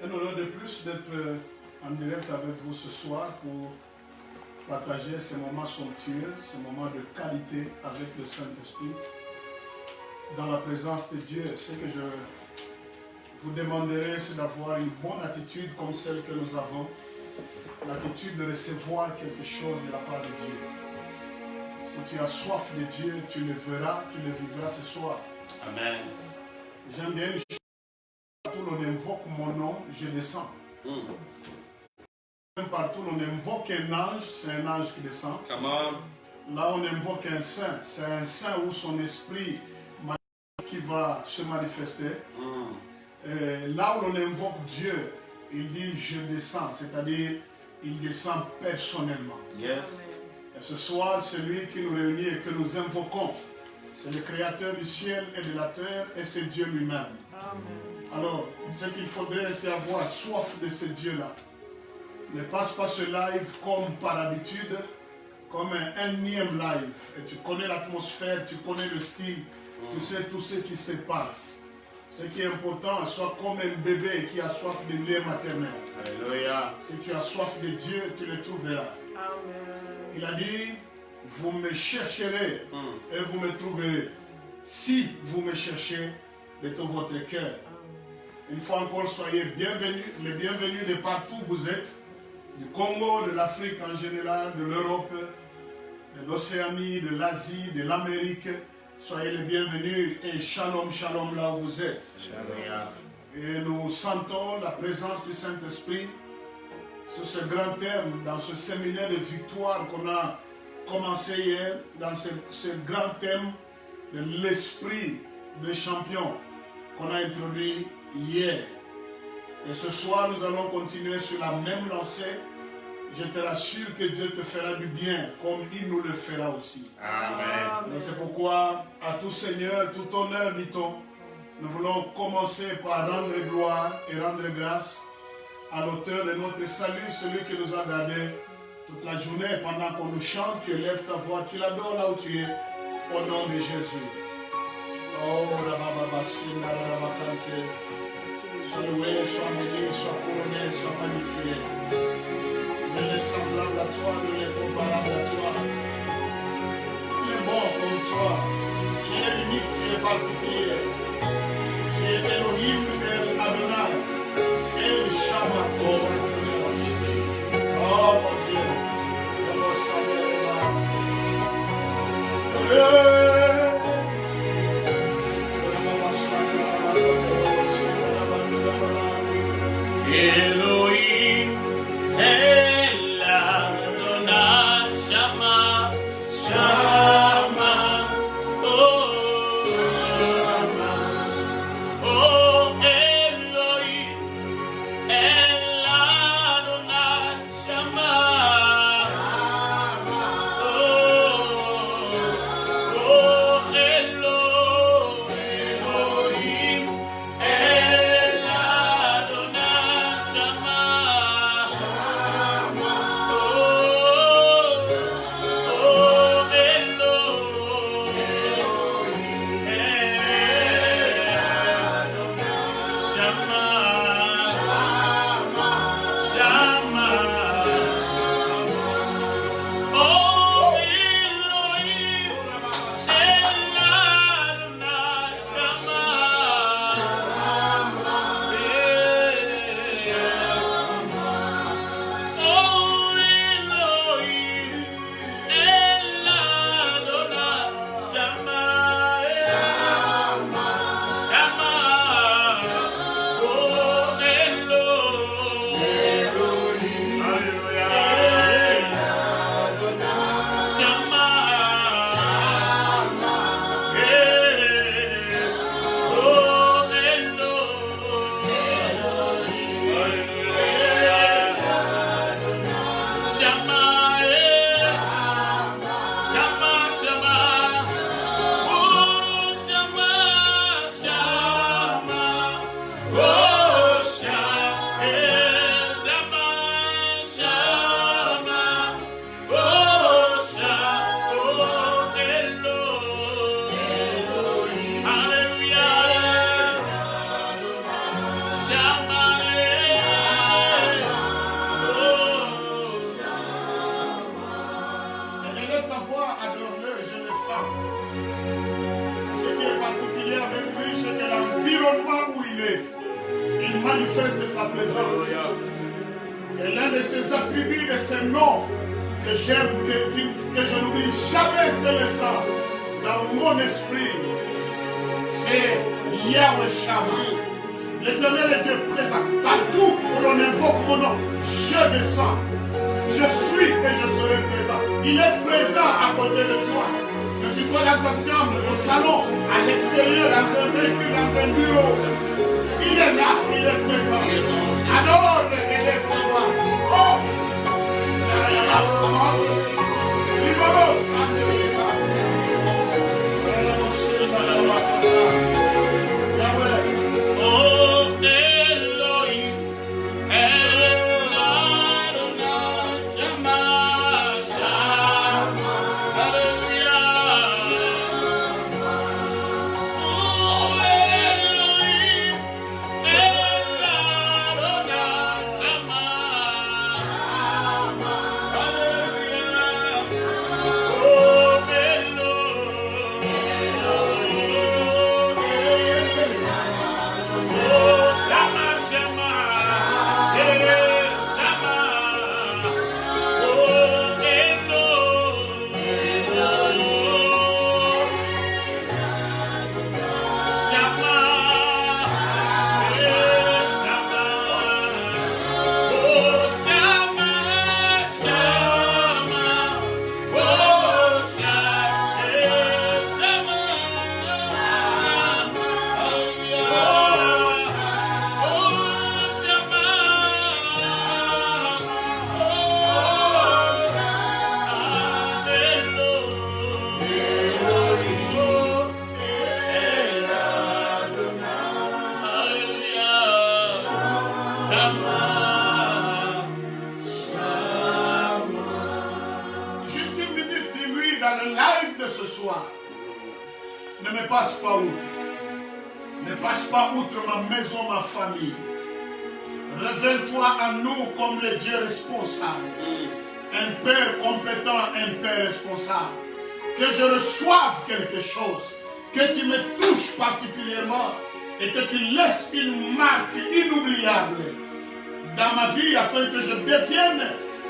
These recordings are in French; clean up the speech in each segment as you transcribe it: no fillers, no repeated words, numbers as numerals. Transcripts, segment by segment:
un honneur de plus d'être en direct avec vous ce soir pour partager ces moments somptueux, ces moments de qualité avec le Saint-Esprit dans la présence de Dieu. Ce que je vous demanderai, c'est d'avoir une bonne attitude comme celle que nous avons, l'attitude de recevoir quelque chose de la part de Dieu. Si tu as soif de Dieu, tu le verras, tu le vivras ce soir. Amen. J'aime bien une chose, partout l'on invoque mon nom, je descends. Même partout l'on invoque un ange, c'est un ange qui descend. Come on. Là on invoque un saint, c'est un saint où son esprit qui va se manifester. Et là où l'on invoque Dieu, il dit je descends, c'est-à-dire il descend personnellement. Yes. Et ce soir, c'est lui qui nous réunit et que nous invoquons. C'est le créateur du ciel et de la terre et c'est Dieu lui-même. Alors, ce qu'il faudrait, c'est avoir soif de ce Dieu-là. Ne passe pas ce live comme par habitude, comme un énième live. Et tu connais l'atmosphère, tu connais le style, tu sais tout ce qui se passe. Ce qui est important, sois comme un bébé qui a soif de lait maternel. Alléluia. Si tu as soif de Dieu, tu le trouveras. Il a dit, vous me chercherez et vous me trouverez. Si vous me cherchez de tout votre cœur. Une fois encore, soyez bienvenus, les bienvenus de partout où vous êtes. Du Congo, de l'Afrique en général, de l'Europe, de l'Océanie, de l'Asie, de l'Amérique. Soyez les bienvenus et shalom, shalom là où vous êtes. Alléluia. Et nous sentons la présence du Saint-Esprit sur ce grand thème, dans ce séminaire de victoire qu'on a commencé hier, dans ce grand thème de l'esprit de champion qu'on a introduit hier. Et ce soir, nous allons continuer sur la même lancée. Je te rassure que Dieu te fera du bien, comme il nous le fera aussi. Amen. Et c'est pourquoi, à tout Seigneur, tout honneur, dit-on, nous voulons commencer par rendre gloire et rendre grâce à l'auteur de notre salut, celui qui nous a gardés toute la journée. Pendant qu'on nous chante, tu élèves ta voix, tu l'adores là où tu es, au nom de Jésus. Oh, sois loué, sois béni, sois couronné, sois magnifié. Nul est semblable à toi, nul est comparable à toi. Tu es bon comme toi. Tu es unique, tu es particulier. Tu es Elohim, El Adonai. El Shammah, Seigneur Jésus. Oh mon Dieu. Elohim, El Adonai, Shammah, Shammah, oh, Shammah, oh, Elohim, El Adonai, Shammah, oh, Elohim, El Adonai, Shammah. il manifeste sa présence. Et l'un de ses attributs, de ses noms, que j'aime, que je n'oublie jamais cet instant dans mon esprit, c'est Yahweh Shammah. L'Éternel est Dieu présent. Partout où l'on invoque mon nom, je descends. Je suis et je serai présent. Il est présent à côté de toi. Que ce soit dans ta chambre, au salon, à l'extérieur, dans un véhicule, dans un bureau. Il est là, il est présent. Alors, élève-toi. Oh! Juste une minute, dis-lui dans le live de ce soir. Ne me passe pas outre. Ne passe pas outre ma maison, ma famille. Révèle-toi à nous comme les dieux responsables. Un père compétent, un père responsable. Que je reçoive quelque chose. Que tu me touches particulièrement. Et que tu laisses une marque inoubliable dans ma vie afin que je devienne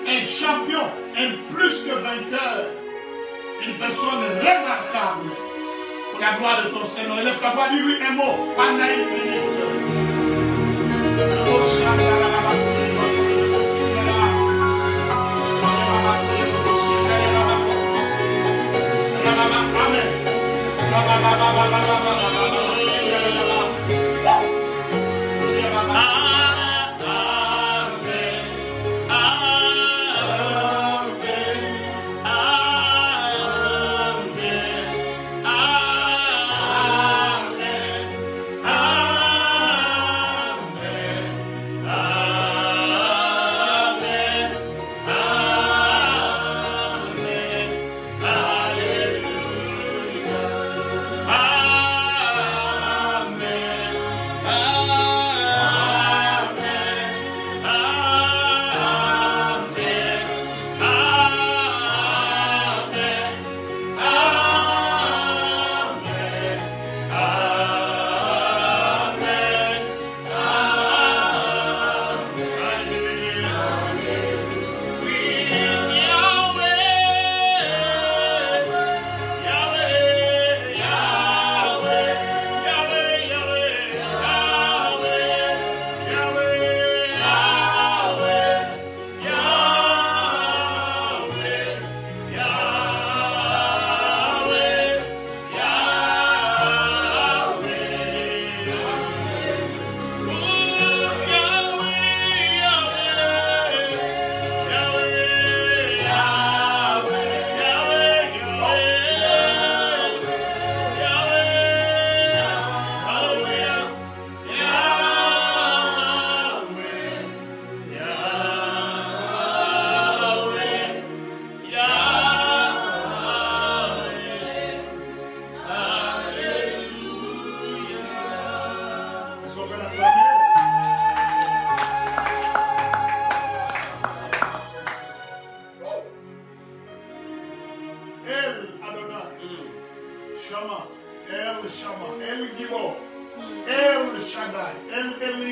un champion, un plus que vainqueur. Une personne remarquable. Pour la gloire de ton Seigneur. Élève ta voix, dis-lui un mot pendant une minute.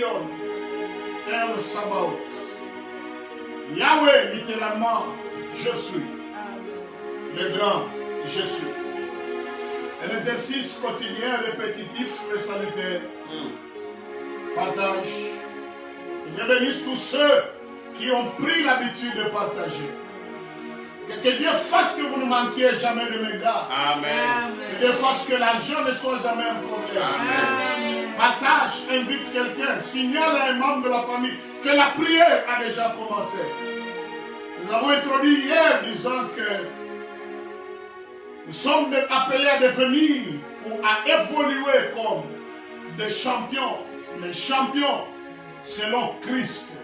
Elion, El Sabaoth. Yahweh, littéralement, je suis. Le grand, je suis. Un exercice quotidien, répétitif, mais salutaire. Partage. Que Dieu bénisse tous ceux qui ont pris l'habitude de partager. Que Dieu fasse que vous ne manquiez jamais de mes gars. Amen. Que Dieu fasse que l'argent ne soit jamais un problème. Amen. Partage, invite quelqu'un, signale à un membre de la famille que la prière a déjà commencé. Nous avons introduit hier disant que nous sommes appelés à devenir ou à évoluer comme des champions. Les champions selon Christ.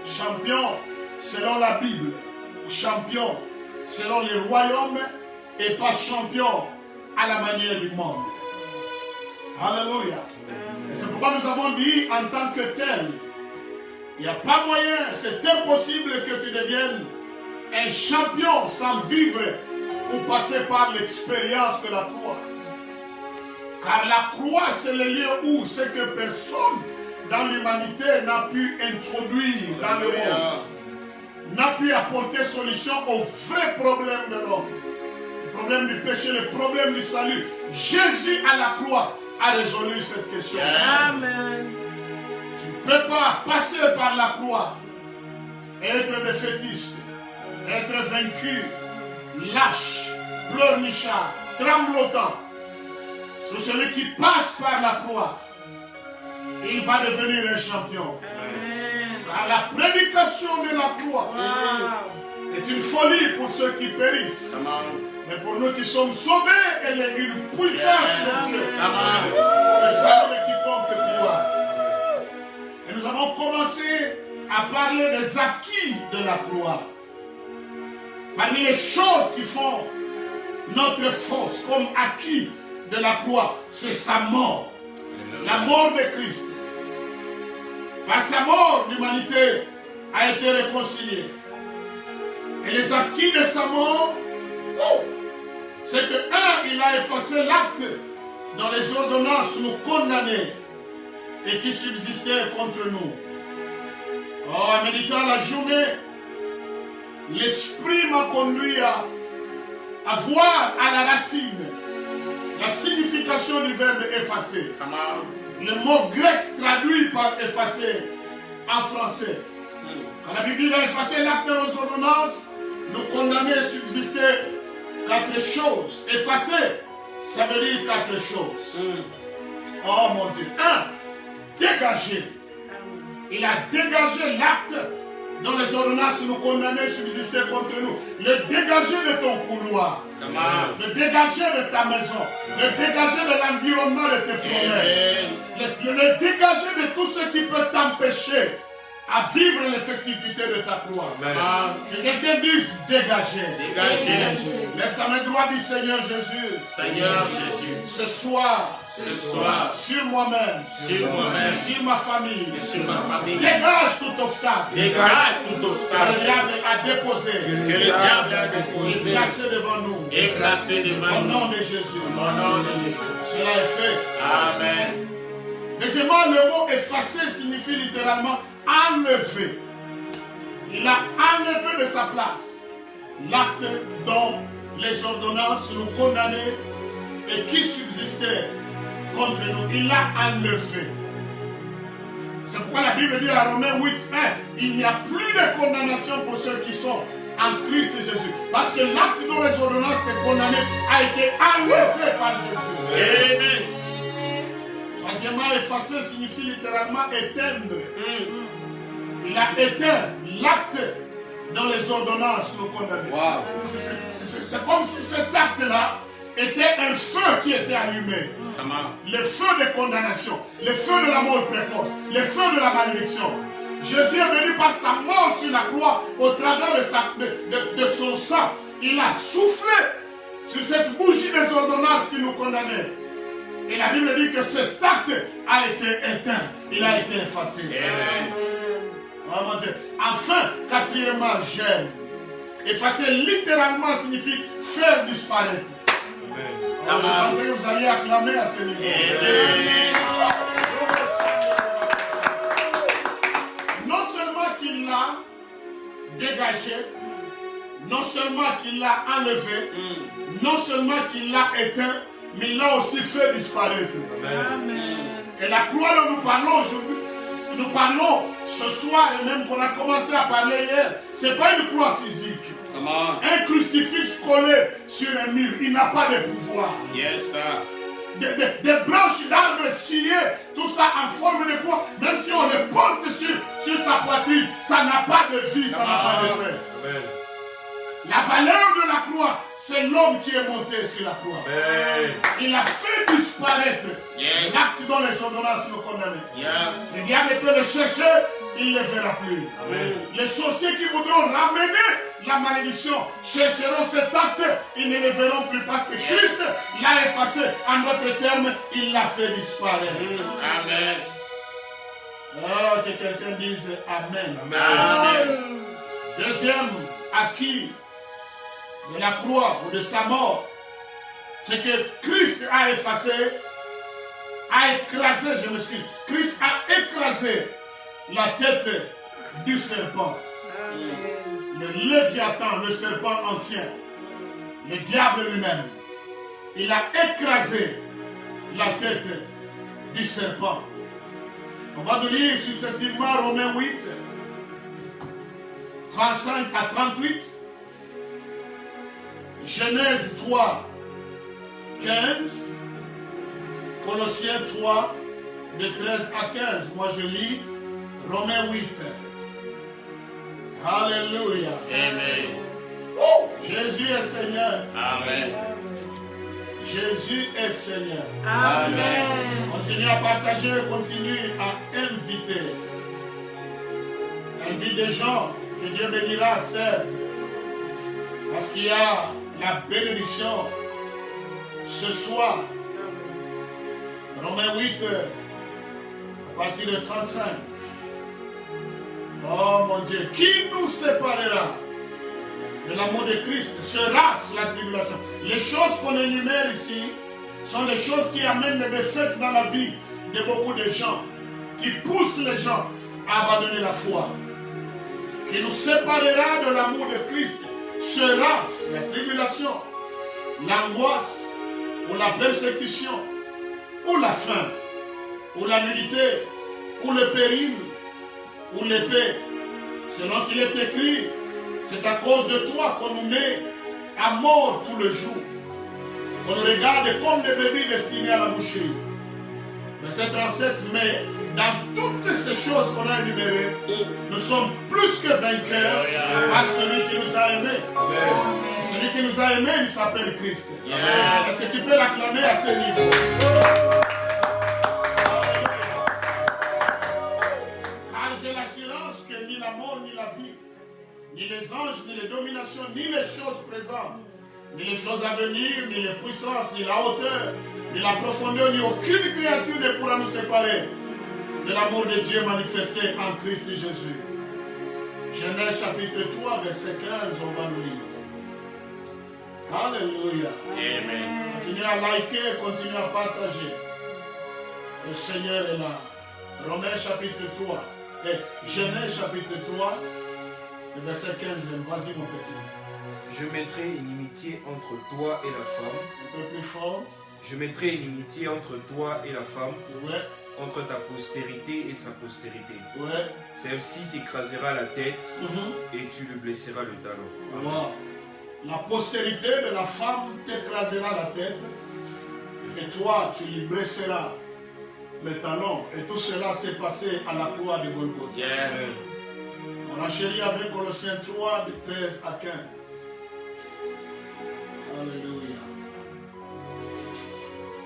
Champions selon la Bible. Champions selon les royaumes et pas champions à la manière du monde. Alléluia. Et c'est pourquoi nous avons dit en tant que tel, il n'y a pas moyen, c'est impossible que tu deviennes un champion sans vivre ou passer par l'expérience de la croix. Car la croix, c'est le lieu où ce que personne dans l'humanité n'a pu introduire dans le monde, n'a pu apporter solution aux vrais problèmes de l'homme. Le problème du péché, le problème du salut. Jésus à la croix a résolu cette question. Amen. Tu ne peux pas passer par la croix et être défaitiste, être vaincu, lâche, pleurnichard, tremblotant. C'est celui qui passe par la croix, il va devenir un champion. Car la prédication de la croix est une folie pour ceux qui périssent. Mais pour nous qui sommes sauvés, elle est une puissance de Dieu. Pour le salut de quiconque croit. Et nous avons commencé à parler des acquis de la croix. Parmi les choses qui font notre force comme acquis de la croix, c'est sa mort. La mort de Christ. Par sa mort, l'humanité a été réconciliée. Et les acquis de sa mort, c'est que, il a effacé l'acte dont les ordonnances nous condamnaient et qui subsistait contre nous. En méditant la journée, l'Esprit m'a conduit à voir à la racine la signification du verbe effacer. Le mot grec traduit par effacer en français. Quand la Bible a effacé l'acte de nos ordonnances, nous condamner subsistait 4 choses. Effacer, ça veut dire 4 choses. Oh mon Dieu. 1. Dégager. Il a dégagé l'acte dont les ordonnances nous condamnaient subsistaient contre nous. Le dégager de ton couloir. Le dégager de ta maison. Le dégager de l'environnement de tes promesses. Le dégager de tout ce qui peut t'empêcher à vivre l'effectivité de ta croix. Que quelqu'un dise dégager. Lève ta main droite, dis Seigneur Jésus. Seigneur Jésus. Ce soir. Sur moi-même. Sur ma famille. Dégage tout obstacle. Que le diable a déposé. Et placé devant nous. Au nom de Jésus. Cela est fait. Amen. Deuxièmement, le mot effacer signifie littéralement enlever. Il a enlevé de sa place l'acte dont les ordonnances nous condamnaient et qui subsistait contre nous. Il l'a enlevé. C'est pourquoi la Bible dit à Romains 8, 1, il n'y a plus de condamnation pour ceux qui sont en Christ Jésus. Parce que l'acte dont les ordonnances te condamnaient a été enlevé par Jésus. Amen. Troisièmement, effacer signifie littéralement éteindre. Il a éteint l'acte dont les ordonnances nous condamnaient. Wow. C'est comme si cet acte-là était un feu qui était allumé. Le feu de condamnation, le feu de la mort précoce, le feu de la malédiction. Jésus est venu par sa mort sur la croix au travers de son sang. Il a soufflé sur cette bougie des ordonnances qui nous condamnait. Et la Bible dit que cet acte a été éteint. Il a été effacé. Oh mon Dieu. Enfin, quatrièmement, j'aime. Effacer littéralement signifie faire disparaître. Je pensais que vous alliez acclamer à ce niveau. péché, non seulement qu'il l'a enlevé, non seulement qu'il l'a éteint, mais il l'a aussi fait disparaître. Amen. Et la croix dont nous parlons aujourd'hui, nous parlons ce soir et même qu'on a commencé à parler hier, ce n'est pas une croix physique. Un crucifix collé sur un mur, il n'a pas de pouvoir. Yes, sir. Des branches d'arbres sciées, tout ça en forme de croix, même si on le porte sur sa poitrine, ça n'a pas de vie, ça n'a pas d'effet. Amen. La valeur de la croix, c'est l'homme qui est monté sur la croix. Amen. Il a fait disparaître l'acte dont les ordonnances nous condamnaient. Yeah. Le diable peut le chercher, il ne le verra plus. Amen. Les sorciers qui voudront ramener la malédiction chercheront cet acte, ils ne le verront plus parce que Christ l'a effacé. En d'autres termes, il l'a fait disparaître. Amen. Oh, que quelqu'un dise Amen. Amen. Deuxième acquis de la croix ou de sa mort, c'est que Christ a effacé, a écrasé, je m'excuse, Christ a écrasé la tête du serpent. Le Léviathan, le serpent ancien, le diable lui-même, il a écrasé la tête du serpent. On va nous lire successivement Romains 8, 35 à 38, Genèse 3, 15, Colossiens 3, de 13 à 15. Moi je lis Romains 8. Alléluia. Amen. Oh, Jésus est Seigneur. Amen. Jésus est Seigneur. Amen. Continue à partager, continue à inviter. Invite des gens que Dieu bénira, certes. Parce qu'il y a la bénédiction ce soir. Romains 8, à partir de 35. Oh mon Dieu, qui nous séparera de l'amour de Christ? Sera-ce la tribulation? Les choses qu'on énumère ici sont des choses qui amènent des défaites dans la vie de beaucoup de gens, qui poussent les gens à abandonner la foi. Qui nous séparera de l'amour de Christ? Sera-ce la tribulation, l'angoisse, ou la persécution, ou la faim, ou la nudité, ou le péril, ou l'épée? Selon qu'il est écrit, c'est à cause de toi qu'on nous met à mort tout le jour, qu'on nous regarde comme des bébés destinés à la boucherie. Verset 37, mais dans toutes ces choses qu'on a énumérées, nous sommes plus que vainqueurs par celui qui nous a aimés. Amen. Celui qui nous a aimés, il s'appelle Christ. Est-ce que tu peux l'acclamer à ce niveau? Car j'ai l'assurance que ni la mort, ni la vie, ni les anges, ni les dominations, ni les choses présentes, ni les choses à venir, ni les puissances, ni la hauteur, ni la profondeur, ni aucune créature ne pourra nous séparer de l'amour de Dieu manifesté en Christ Jésus. Genèse chapitre 3, verset 15, on va nous lire. Alléluia. Amen. Continuez à liker, continuez à partager. Le Seigneur est là. Romains chapitre 3. Genèse chapitre 3, verset 15. Vas-y mon petit. Je mettrai une inimitié entre toi et la femme. Un peu plus fort. Je mettrai une inimitié entre toi et la femme, Ouais. entre ta postérité et sa postérité. Ouais. Celle-ci t'écrasera la tête et tu lui blesseras le talon. Wow. La postérité de la femme t'écrasera la tête et toi tu lui blesseras le talon. Et tout cela s'est passé à la croix de Golgotha. Yes. On enchérit avec Colossiens 3 de 13 à 15. Alléluia.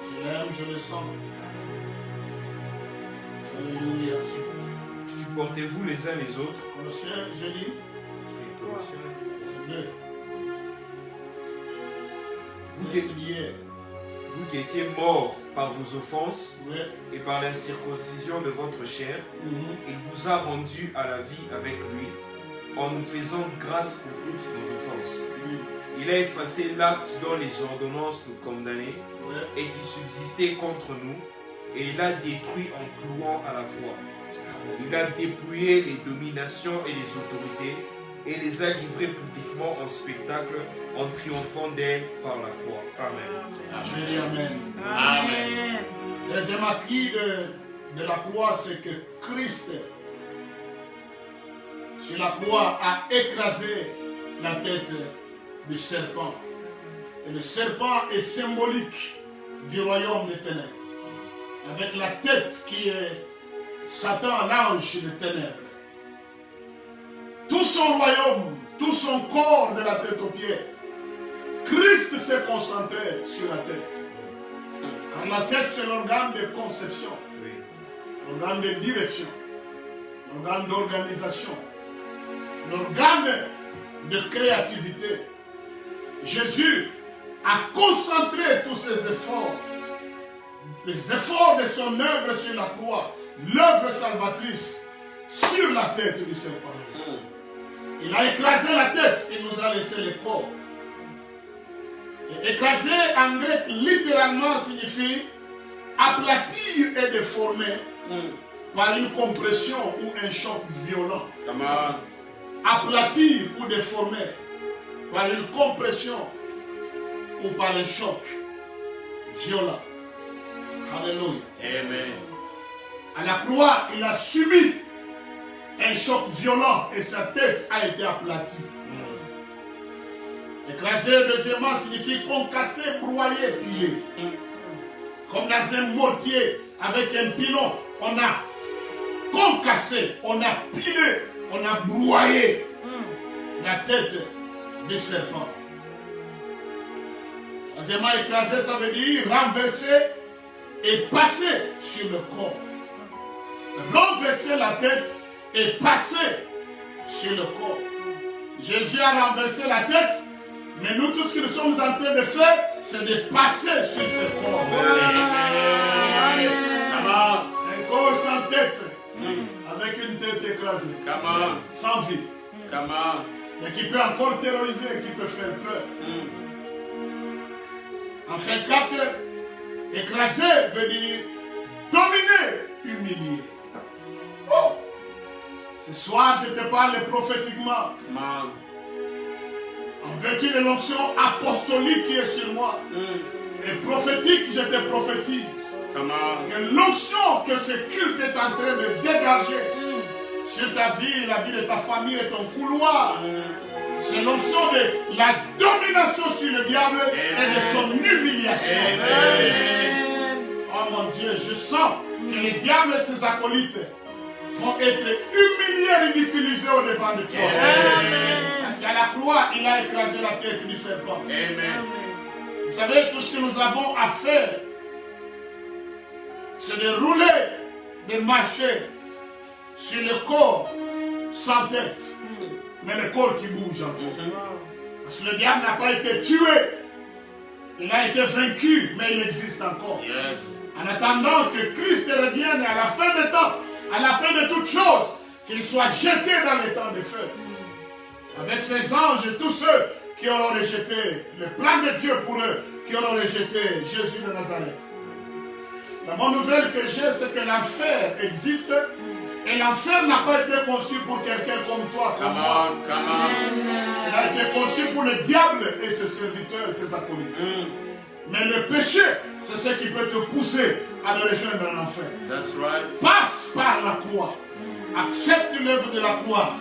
Je l'aime, je le sens. Alléluia. Supportez-vous les uns les autres. Colossiens, je lis. C'est 2. Vous qui étiez morts par vos offenses Ouais. et par l'incirconcision de votre chair, il vous a rendus à la vie avec lui, en nous faisant grâce pour toutes nos offenses. Il a effacé l'acte dont les ordonnances nous condamnaient et qui subsistait contre nous, et il a détruit en clouant à la croix. Il a dépouillé les dominations et les autorités, et les a livrées publiquement en spectacle en triomphant d'elle par la croix. Amen. Je dis Amen. Amen. Deuxième acquis de la croix, c'est que Christ, sur la croix, a écrasé la tête du serpent. Et le serpent est symbolique du royaume des ténèbres. Avec la tête qui est Satan, l'ange des ténèbres. Tout son royaume, tout son corps de la tête aux pieds, Christ s'est concentré sur la tête. Car la tête, c'est l'organe de conception, l'organe de direction, l'organe d'organisation, l'organe de créativité. Jésus a concentré tous ses efforts, les efforts de son œuvre sur la croix, l'œuvre salvatrice, sur la tête du serpent. Il a écrasé la tête, il nous a laissé le corps. Et écraser en grec littéralement signifie aplatir et déformer par une compression ou un choc violent. Aplatir ou déformer par une compression ou par un choc violent. Alléluia. Amen. À la croix, il a subi un choc violent et sa tête a été aplatie. Écraser, deuxièmement, signifie concasser, broyer, piler. Comme dans un mortier avec un pilon, on a concassé, on a pilé, on a broyé la tête du serpent. Troisièmement, écraser, ça veut dire renverser et passer sur le corps. Renverser la tête et passer sur le corps. Jésus a renversé la tête, mais nous, tout ce que nous sommes en train de faire, c'est de passer sur ce corps. Un corps sans tête, avec une tête écrasée, sans vie, mais qui peut encore terroriser, qui peut faire peur. Enfin, 4, écraser veut dire dominer, humilier. Oh! Ce soir, je te parle prophétiquement. En vertu de l'onction apostolique qui est sur moi. Et prophétique, je te prophétise. Que l'onction que ce culte est en train de dégager sur ta vie, la vie de ta famille et ton couloir. C'est l'onction de la domination sur le diable et de son humiliation. Oh mon Dieu, je sens que le diable et ses acolytes vont être humiliés, ridiculisés au devant de toi. Parce qu'à la croix, il a écrasé la tête du serpent. Vous savez, tout ce que nous avons à faire, c'est de rouler, de marcher sur le corps sans tête, mais le corps qui bouge encore. Parce que le diable n'a pas été tué, il a été vaincu, mais il existe encore. En attendant que Christ revienne à la fin des temps, à la fin de toutes choses, qu'il soit jeté dans les temps de feu. Avec ses anges et tous ceux qui auront rejeté le plan de Dieu pour eux, qui auront rejeté Jésus de Nazareth. La bonne nouvelle que j'ai, c'est que l'enfer existe et l'enfer n'a pas été conçu pour quelqu'un comme toi, comme moi. Il a été conçu pour le diable et ses serviteurs et ses acolytes. Mais le péché, c'est ce qui peut te pousser à le rejoindre en enfer. Passe par la croix. Accepte l'œuvre de la croix.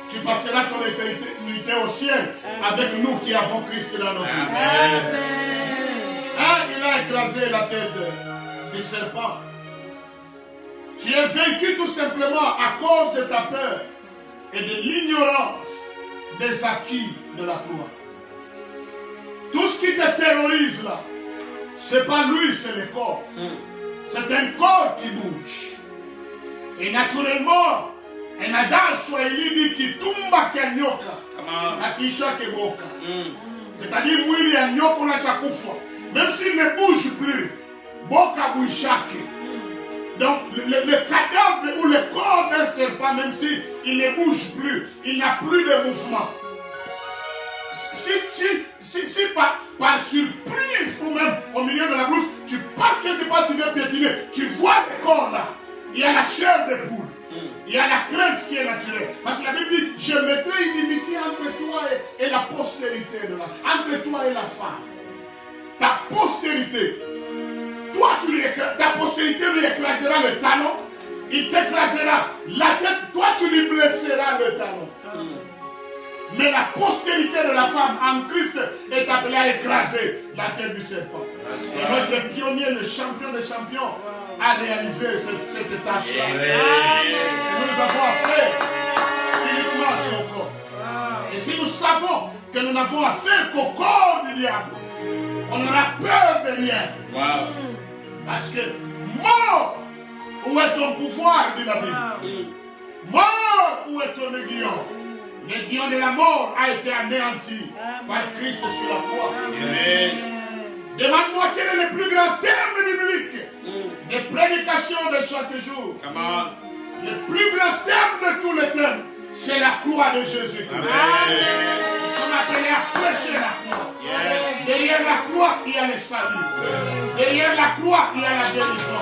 Tu passeras ton éternité au ciel avec nous qui avons Christ dans nos vies. Il a écrasé la tête du serpent. Tu es vaincu tout simplement à cause de ta peur et de l'ignorance des acquis de la croix. Tout ce qui te terrorise là, c'est pas lui, c'est le corps. C'est un corps qui bouge. Et naturellement, un adage swahili dit qui tumba kanyoka, akisha keboka. C'est-à-dire, mwili ya nyoka na chakufa. Même s'il ne bouge plus, boka bouchake. Donc, le cadavre ou le corps d'un serpent, même s'il ne bouge plus, il n'a plus de mouvement. Si par surprise ou même au milieu de la brousse, tu passes quelque part, tu veux piétiner, tu vois le corps là, il y a la chair de poule, il y a la crainte qui est naturelle. Parce que la Bible dit, je mettrai une inimitié postérité de la... Entre toi et la femme, ta postérité, toi, ta postérité lui écrasera le talon, il t'écrasera la tête, toi tu lui blesseras le talon. Mais la postérité de la femme en Christ est appelée à écraser la tête du serpent. Et notre pionnier, le champion des champions, a réalisé cette tâche-là. Nous avons affaire uniquement à son corps. Et si nous savons que nous n'avons affaire qu'au corps du diable, on aura peur de rien. Parce que mort, où est ton pouvoir, dit la Bible? Mort, où est ton aiguillon? L'aiguillon de la mort a été anéanti par Christ sur la croix. Demande-moi quel est le plus grand terme biblique de prédication de chaque jour. Le plus grand terme de tous les termes, c'est la croix de Jésus-Christ. Nous sommes appelés à prêcher la croix. Derrière la croix, il y a le salut. Derrière la croix, il y a la guérison.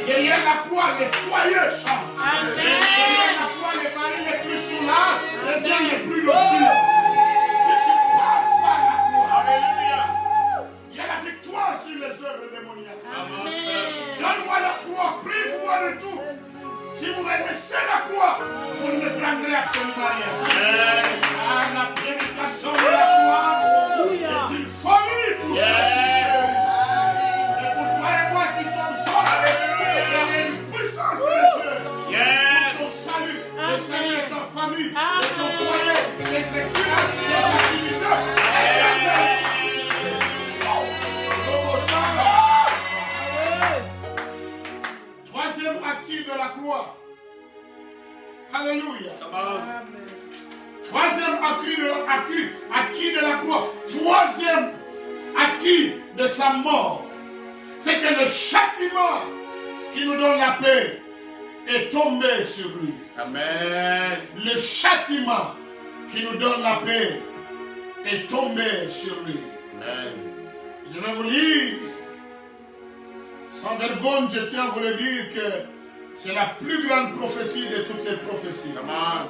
Derrière la croix, les foyers changent. Derrière la croix, les maris les plus soulages deviennent les plus dociles. Si tu passes par la croix, il y a la victoire sur les œuvres démoniaques. Donne-moi la croix, prive-moi de tout. Si vous me laissez la croix, vous ne me prendrez absolument rien. La prédication de la croix est une folie pour ceux qui et pour toi et moi qui sommes sauvés, il y a une puissance de Dieu pour ton salut. Le salut de ta famille, de ton foyer, des études, des activités. Troisième acquis de la croix. Alléluia. Troisième acquis de la croix. Troisième acquis de sa mort. C'est que le châtiment qui nous donne la paix est tombé sur lui. Amen. Le châtiment qui nous donne la paix est tombé sur lui. Amen. Je vais vous lire. Sans vergogne, je tiens à vous le dire que c'est la plus grande prophétie de toutes les prophéties. Amen.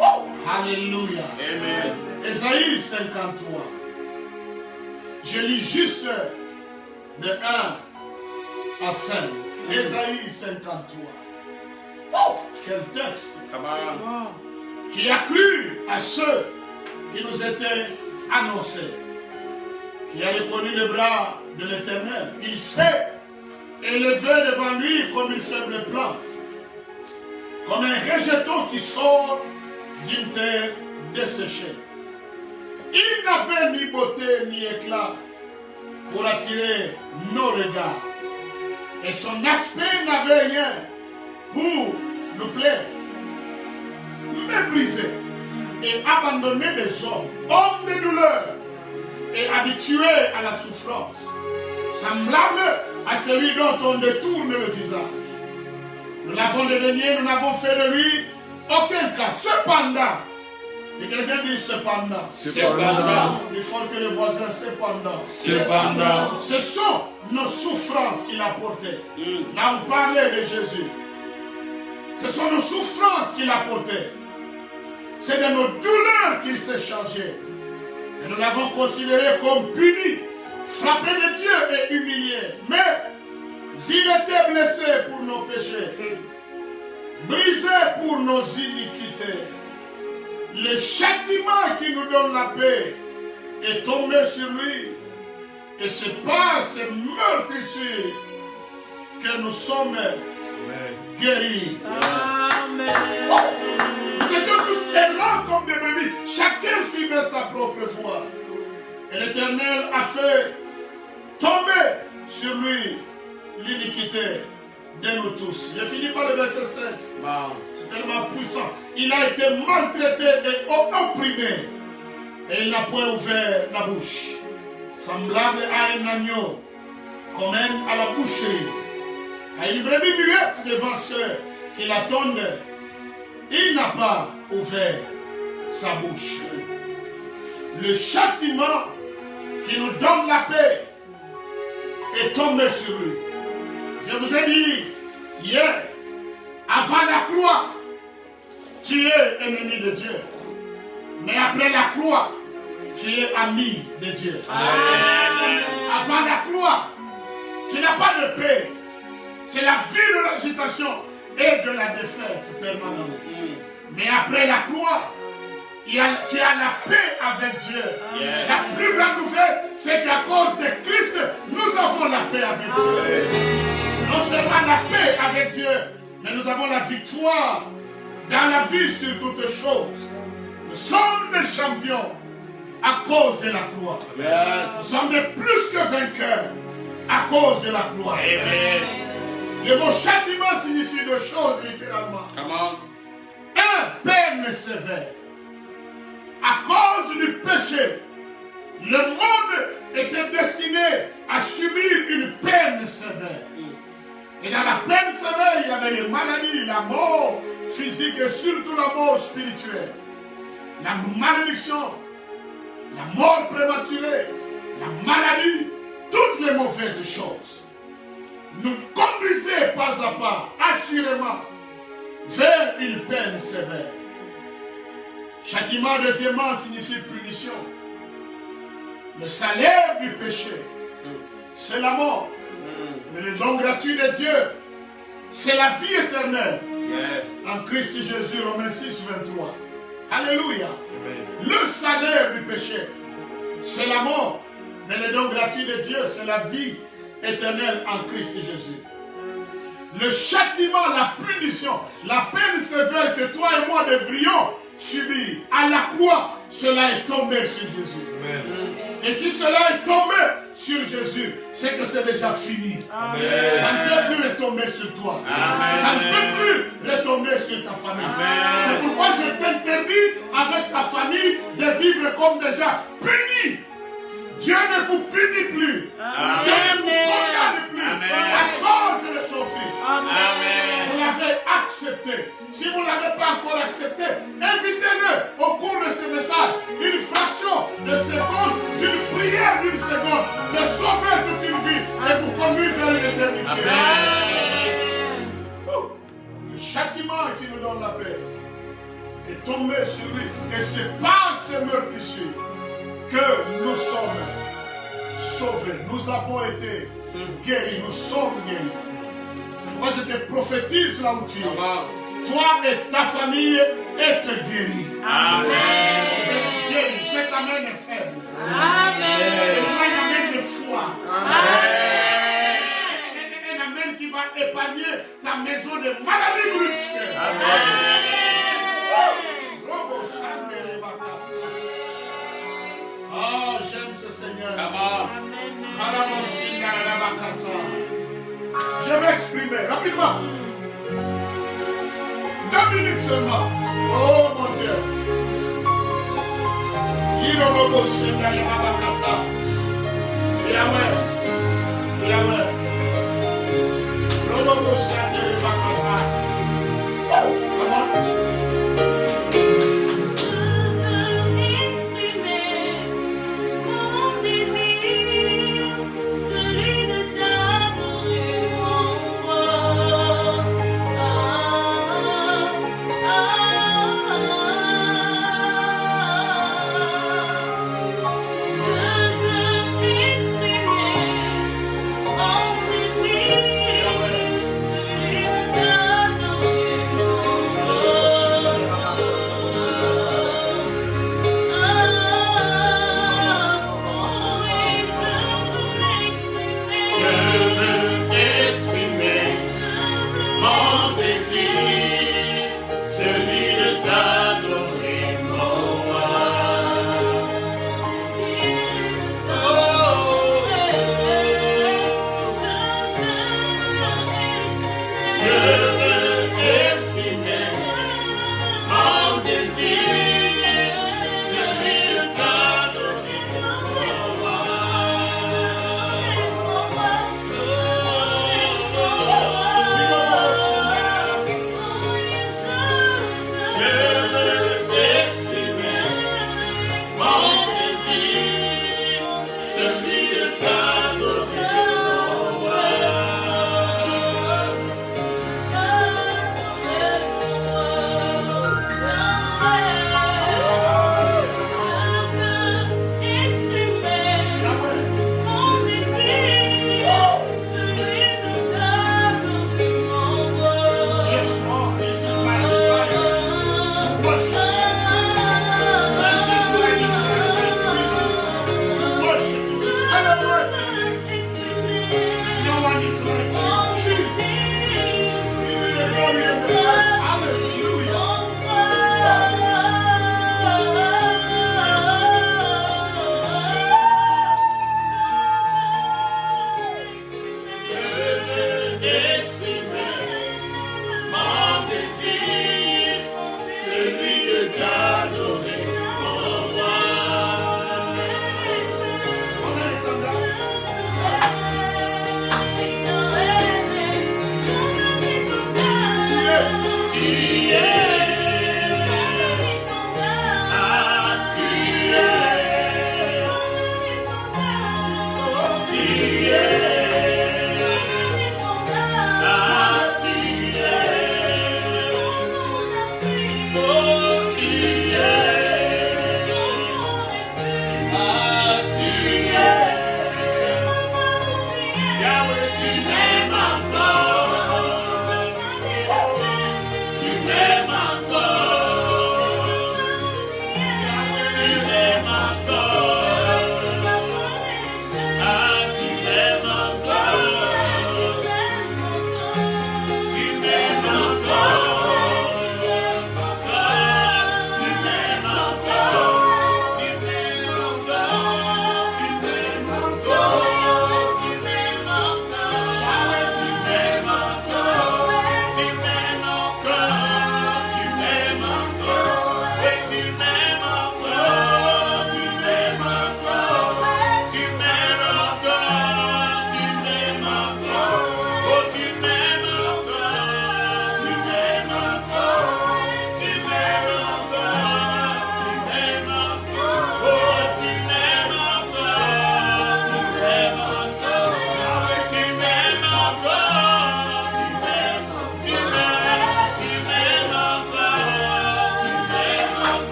Oh, alléluia. Amen. Ésaïe 53. Je lis juste de 1 à 5. Ésaïe 53. Oh, quel texte. Amen. Qui a cru à ceux qui nous étaient annoncés. Qui a reconnu le bras de l'Éternel. Il s'est élevé devant lui comme une faible plante. Comme un rejeton qui sort d'une terre desséchée. Il n'avait ni beauté ni éclat pour attirer nos regards. Et son aspect n'avait rien pour nous plaire. Méprisé et abandonné des hommes, hommes de douleur et habitué à la souffrance, semblable à celui dont on détourne le visage. Nous l'avons dédaigné, nous n'avons fait de lui aucun cas. Cependant, et quelqu'un dit cependant, plus fort que le voisin, cependant, ce sont nos souffrances qu'il a portées. Là on parlait de Jésus. Ce sont nos souffrances qu'il a portées. C'est de nos douleurs qu'il s'est chargé. Et nous l'avons considéré comme puni, frappé de Dieu et humilié. Mais il était blessé pour nos péchés, brisé pour nos iniquités. Le châtiment qui nous donne la paix est tombé sur lui. Et c'est par ces meurtrissures que nous sommes guéris. Amen. Oh, nous étions tous errants comme des brebis. Chacun suivait sa propre voie. Et l'Éternel a fait tomber sur lui l'iniquité de nous tous. J'ai fini par le verset 7. Wow. C'est tellement puissant. Il a été maltraité et opprimé. Et il n'a point ouvert la bouche. Semblable à un agneau, comme à la boucherie. À une brebis muette devant ceux qui l'attendent. Il n'a pas ouvert sa bouche. Le châtiment qui nous donne la paix est tombé sur lui. Je vous ai dit hier, avant la croix, tu es ennemi de Dieu. Mais après la croix, tu es ami de Dieu. Avant la croix, tu n'as pas de paix. C'est la vie de l'agitation et de la défaite permanente. Mais après la croix, tu as la paix avec Dieu. La plus grande nouvelle, c'est qu'à cause de Christ, nous avons la paix avec Dieu. Non seulement la paix avec Dieu, mais nous avons la victoire dans la vie sur toutes choses. Nous sommes des champions à cause de la croix. Nous sommes des plus que vainqueurs à cause de la croix. Le mot châtiment signifie deux choses littéralement. Un, peine sévère. À cause du péché, le monde était destiné à subir une peine sévère. Et dans la peine sévère, il y avait les maladies, la mort physique et surtout la mort spirituelle. La malédiction, la mort prématurée, la maladie, toutes les mauvaises choses nous conduisaient pas à pas, assurément, vers une peine sévère. Châtiment, deuxièmement, signifie punition. Le salaire du péché, c'est la mort. Mais le don gratuit de Dieu, c'est la vie éternelle. En Christ Jésus, Romains 6, 23. Alléluia. Le salaire du péché, c'est la mort. Mais le don gratuit de Dieu, c'est la vie éternelle en Christ Jésus. Le châtiment, la punition, la peine sévère que toi et moi devrions subir à la croix, cela est tombé sur Jésus. Amen. Et si cela est tombé sur Jésus, c'est que c'est déjà fini. Amen. Ça ne peut plus retomber sur toi. Amen. Ça ne peut plus retomber sur ta famille. C'est pourquoi je t'interdis avec ta famille de vivre comme déjà punis. Dieu ne vous punit plus. Amen. Dieu ne vous condamne plus. Amen. À cause de son Fils. Amen. Vous l'avez accepté. Si vous ne l'avez pas encore accepté, invitez-le au cours de ce message. Une fraction de seconde, d'une prière d'une seconde, de sauver toute une vie et vous conduire vers une éternité. Amen. Le châtiment qui nous donne la paix est tombé sur lui. Et c'est par ces meurtrissures que nous sommes sauvés. Nous avons été guéris. Nous sommes guéris. C'est pourquoi je te prophétise là où tu es. Toi et ta famille êtes guéris. Amen. Vous êtes guéris. Cet amen est faible. Amen. Et moi, un amen de foi. Amen. Un amen qui va épargner ta maison de maladie brusque. Amen. Ah, j'aime ce Seigneur. Je vais exprimer rapidement. 2 minutes seulement. Oh mon Dieu.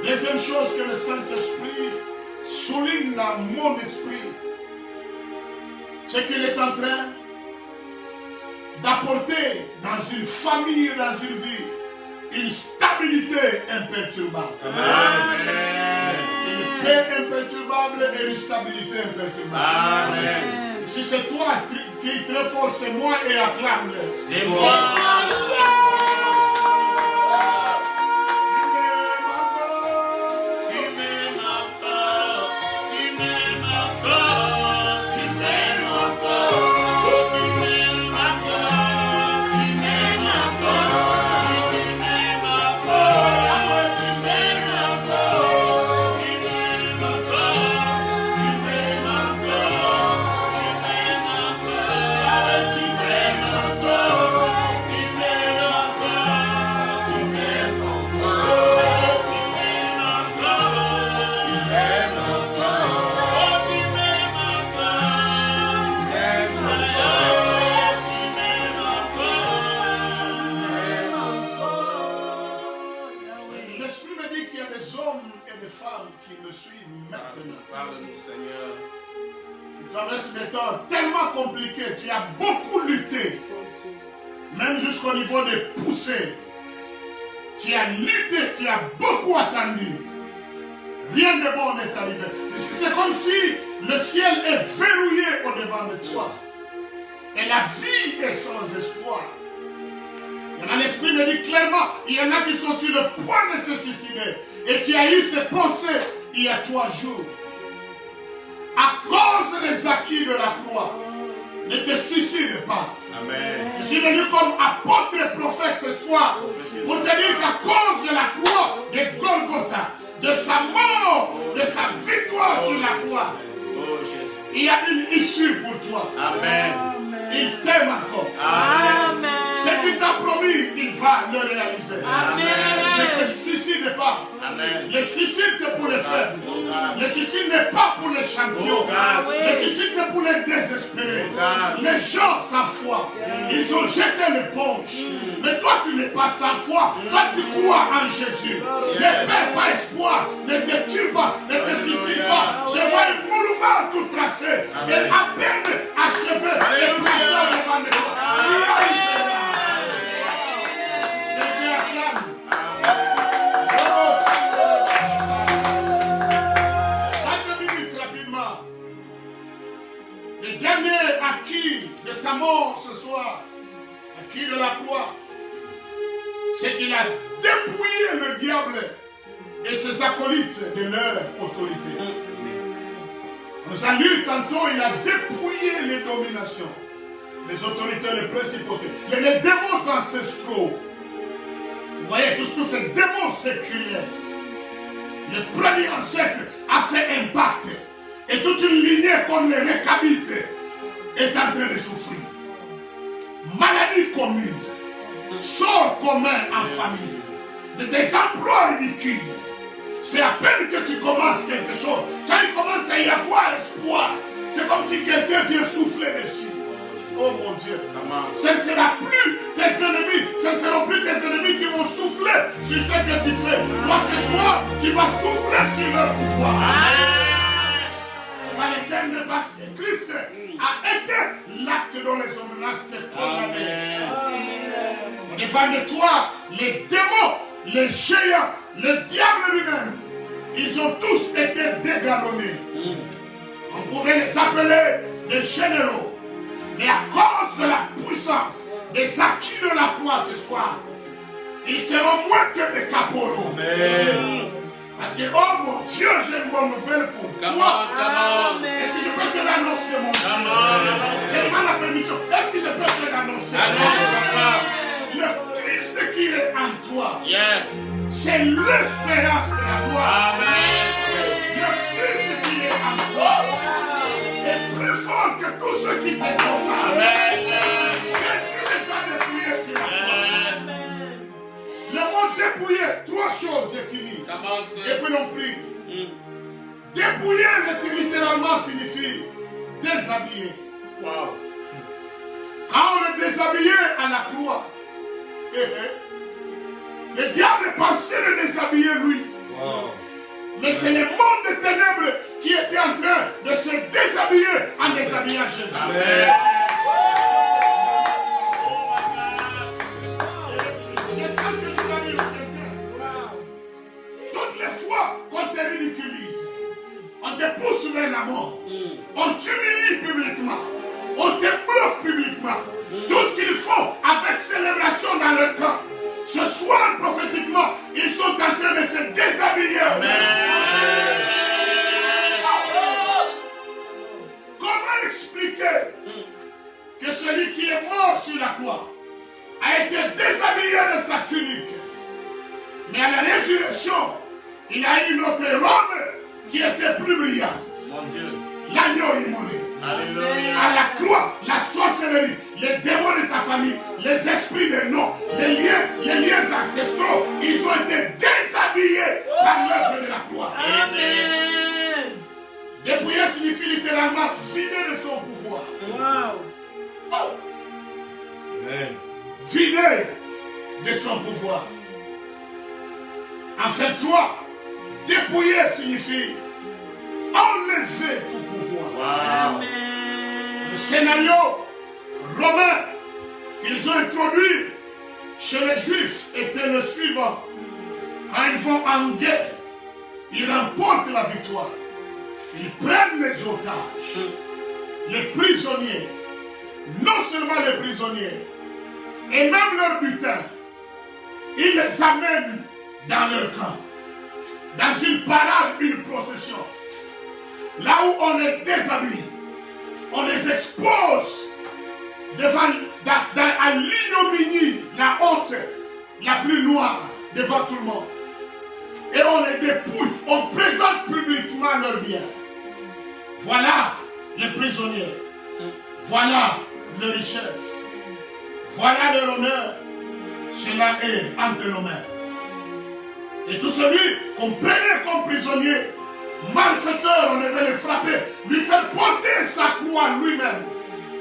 Deuxième chose que le Saint-Esprit souligne dans mon esprit, c'est qu'il est en train d'apporter dans une famille, dans une vie, une stabilité imperturbable. Amen. Une paix imperturbable et une stabilité imperturbable. Amen. Si c'est toi, crie très fort, c'est moi et acclame-le. C'est moi. Compliqué, tu as beaucoup lutté, même jusqu'au niveau des poussées. Tu as lutté, tu as beaucoup attendu. Rien de bon n'est arrivé. C'est comme si le ciel est verrouillé au-devant de toi. Et la vie est sans espoir. Il y en a, l'esprit me dit clairement, il y en a qui sont sur le point de se suicider. Et tu as eu ces pensées il y a 3 jours. À cause des acquis de la croix, ne te suicide pas. Amen. Je suis venu comme apôtre et prophète ce soir pour te dire qu'à cause de la croix de Golgotha, de sa mort, de sa victoire sur la croix, il y a une issue pour toi. Amen. Il t'aime encore. Amen. Ce qu'il t'a promis, il va le réaliser. Amen. Ne te suicide pas. Amen. Le suicide, c'est pour les faibles. Le suicide n'est pas pour les champions. Le suicide, c'est pour les désespérés. Les gens sans foi, ils ont jeté l'éponge. Mais toi, tu n'es pas sans foi. Toi, tu crois en Jésus. Ne perds pas espoir. Ne te tue pas. Ne te suicide pas. Je vois une boulevard tout tracé. Et à peine achevé. Et placé devant de toi. Tu as une fête. Je te acclame. Rapidement. Le dernier acquis de sa mort ce soir, acquis de la croix, c'est qu'il a dépouillé le diable et ses acolytes de leur autorité. On nous a lu tantôt, il a dépouillé les dominations, les autorités, les principautés, les démons ancestraux. Vous voyez, tous ces démons séculaires. Le premier ancêtre a fait impact. Et toute une lignée comme les Récabites est en train de souffrir. Maladie commune, sort commun en famille, des emplois ridicules. C'est à peine que tu commences quelque chose. Quand il commence à y avoir espoir, c'est comme si quelqu'un vient souffler dessus. Oh mon Dieu, ce ne sera plus tes ennemis, ce ne seront plus tes ennemis qui vont souffler sur ce que tu fais. Toi ce soir, tu vas souffler sur leur pouvoir. Amen. Tu vas l'éteindre parce que Christ a été l'acte dont les ordonnances te condamnent. Au-devant de toi, les démons, les géants, le diable lui-même, ils ont tous été dégalonnés. On pouvait les appeler des généraux. Mais à cause de la puissance des acquis de la croix ce soir, ils seront moins que des caporaux. Amen. Parce que, oh mon Dieu, j'ai une bonne nouvelle pour toi. Est-ce que je peux te l'annoncer, mon Dieu? Je demande la permission. Est-ce que je peux te l'annoncer? Le Christ qui est en toi, c'est l'espérance de la gloire. Le Christ qui est en toi est plus fort que tous ceux qui te combattent. Jésus les a dépouillés sur la croix. Le mot dépouiller, 3 choses, j'ai fini. Et puis l'on prie. Dépouiller littéralement signifie déshabiller. Quand on est déshabillé à la croix, le diable pensait de déshabiller lui. Mais c'est le monde des ténèbres qui était en train de se déshabiller en déshabillant Jésus. Amen. Je sens que je dois dire à quelqu'un. Toutes les fois qu'on te ridiculise, on te pousse vers la mort, on t'humilie publiquement, on te bloque publiquement. Tout ce qu'ils font avec célébration dans leur camp. Ce soir, prophétiquement, ils sont en train de se déshabiller. Comment expliquer que celui qui est mort sur la croix a été déshabillé de sa tunique, mais à la résurrection, il a une autre robe qui était plus brillante? Mon Dieu. L'agneau immolé. Alléluia. À la croix, la sorcellerie, les démons de ta famille, les esprits de non, les liens ancestraux, ils ont été déshabillés par l'œuvre de la croix. Amen. Dépouiller signifie littéralement vider de son pouvoir. Oh. Amen. Vider de son pouvoir. Enfin, toi, dépouiller signifie enlever tout pouvoir. Wow. Le scénario romain qu'ils ont introduit chez les Juifs était le suivant. Quand ils vont en guerre, ils remportent la victoire. Ils prennent les otages, les prisonniers, non seulement les prisonniers, et même leurs butins, ils les amènent dans leur camp, dans une parade, une procession, là où on les déshabille, on les expose devant, à l'ignominie, la honte la plus noire devant tout le monde. Et on les dépouille, on présente publiquement leurs biens. Voilà les prisonniers, voilà leur richesse, voilà leur honneur. Cela est entre nos mains. Et tout celui qu'on prenait comme prisonnier, malfaiteur, on devait le frapper, lui faire porter sa croix lui-même.